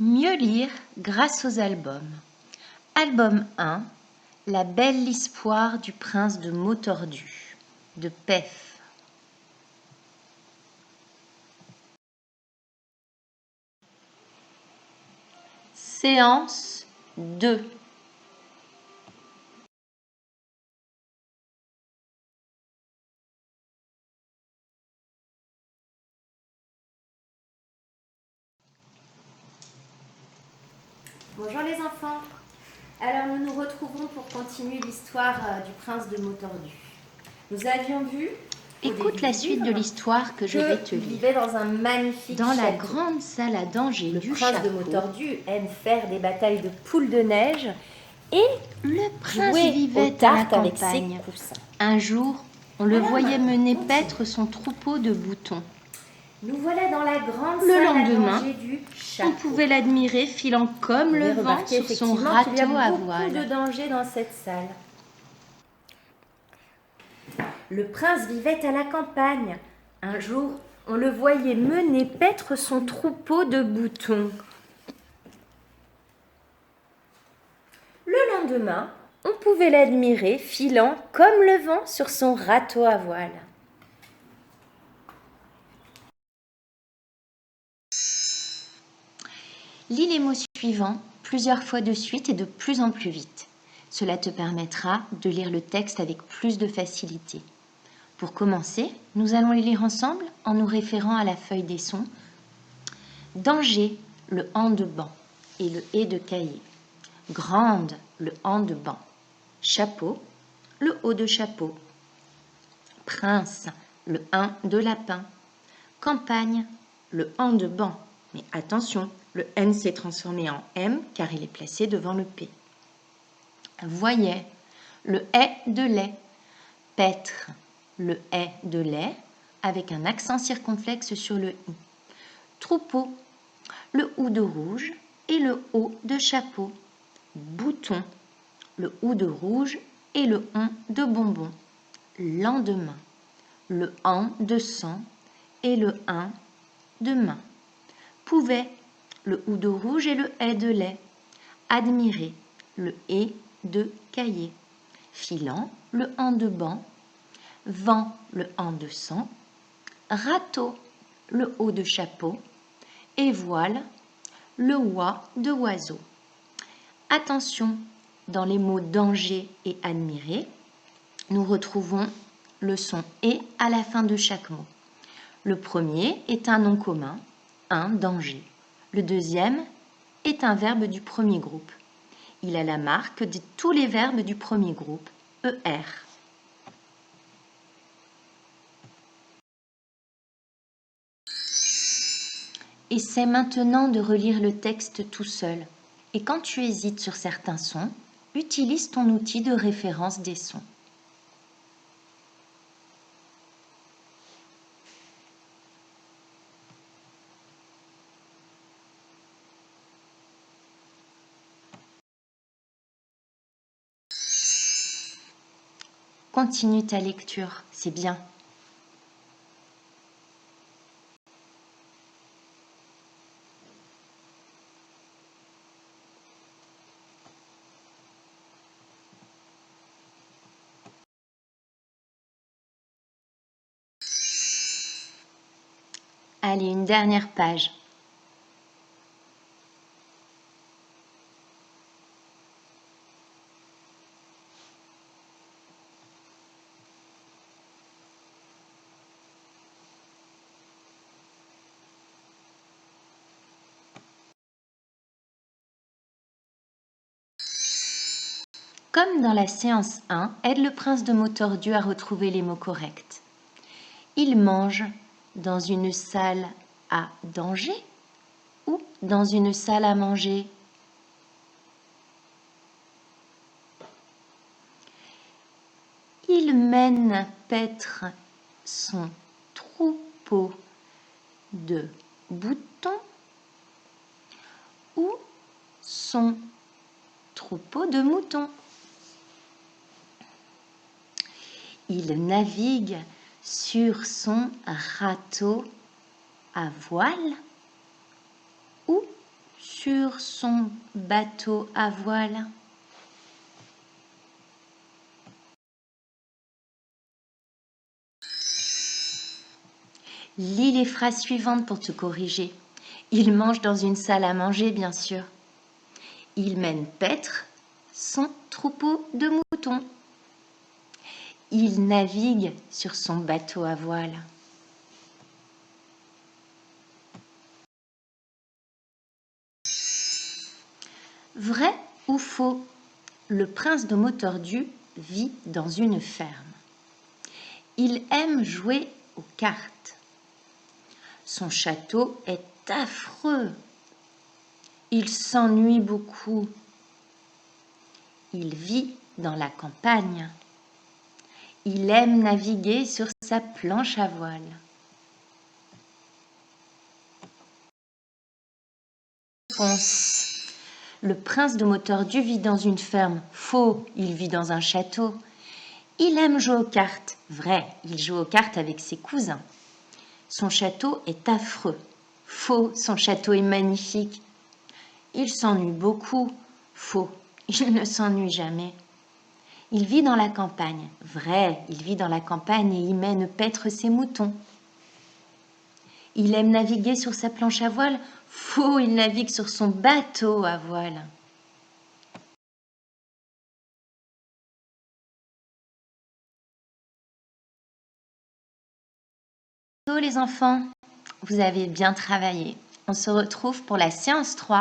Mieux lire grâce aux albums. Album 1, La belle histoire du prince de Motordu, de Pef. Séance 2. Bonjour les enfants. Alors nous nous retrouvons pour continuer l'histoire du prince de Motordu. Nous avions vu Écoute la suite de l'histoire que je vais te il lire. vivait dans un magnifique Dans la château. grande salle à danger Le du prince château, de Motordu aime faire des batailles de poules de neige et le prince jouer vivait aux à la tartes avec ses campagne. coussins. Un jour, on le Alors, voyait mener continue. paître son troupeau de boutons. Nous voilà dans la grande Le salle lendemain, à danger du château. On pouvait l'admirer filant comme Vous le pouvez vent remarquer sur son effectivement qu'il y a râteau à beaucoup voile. de dangers dans cette salle. Le prince vivait à la campagne. Un jour, on le voyait mener paître son troupeau de boutons. Le lendemain, on pouvait l'admirer filant comme le vent sur son râteau à voile. Lis les mots suivants plusieurs fois de suite et de plus en plus vite. Cela te permettra de lire le texte avec plus de facilité. Pour commencer, nous allons les lire ensemble en nous référant à la feuille des sons. Danger, le han de banc et le hé de cahier. Grande, le han de banc. Chapeau, le haut de chapeau. Prince, le un de lapin. Campagne, le han de banc. Mais attention, le N s'est transformé en M car il est placé devant le P. Voyait, le est de lait. Paître, le est de lait avec un accent circonflexe sur le I. Troupeau, le OU de rouge et le O de chapeau. Bouton, le OU de rouge et le ON de bonbon. Lendemain, le AN de sang et le un de main. Pouvait, le OU de rouge et le est de lait. Admirer, le et de cahier. Filant, le an de banc. Vent, le an de sang. Râteau, le haut de chapeau. Et voile, le oie de oiseau. Attention, dans les mots danger et admirer, nous retrouvons le son et à la fin de chaque mot. Le premier est un nom commun, un danger. Le deuxième est un verbe du premier groupe. Il a la marque de tous les verbes du premier groupe, ER. Essaie maintenant de relire le texte tout seul. Et quand tu hésites sur certains sons, utilise ton outil de référence des sons. Continue ta lecture, c'est bien. Allez, une dernière page. Comme dans la séance 1, aide le prince de Motordu à retrouver les mots corrects. Il mange dans une salle à danger ou dans une salle à manger? Il mène paître son troupeau de boutons ou son troupeau de moutons. Il navigue sur son râteau à voile ou sur son bateau à voile. Lis les phrases suivantes pour te corriger. Il mange dans une salle à manger, bien sûr. Il mène paître son troupeau de moutons. Il navigue sur son bateau à voile. Vrai ou faux? Le prince de Motordu vit dans une ferme. Il aime jouer aux cartes. Son château est affreux. Il s'ennuie beaucoup. Il vit dans la campagne. Il aime naviguer sur sa planche à voile. Réponse. Le prince de Motordu vit dans une ferme. Faux, il vit dans un château. Il aime jouer aux cartes. Vrai, il joue aux cartes avec ses cousins. Son château est affreux. Faux, son château est magnifique. Il s'ennuie beaucoup. Faux, il ne s'ennuie jamais. Il vit dans la campagne. Vrai, il vit dans la campagne et y mène paître ses moutons. Il aime naviguer sur sa planche à voile. Faux, il navigue sur son bateau à voile. Bonjour les enfants, vous avez bien travaillé. On se retrouve pour la séance 3.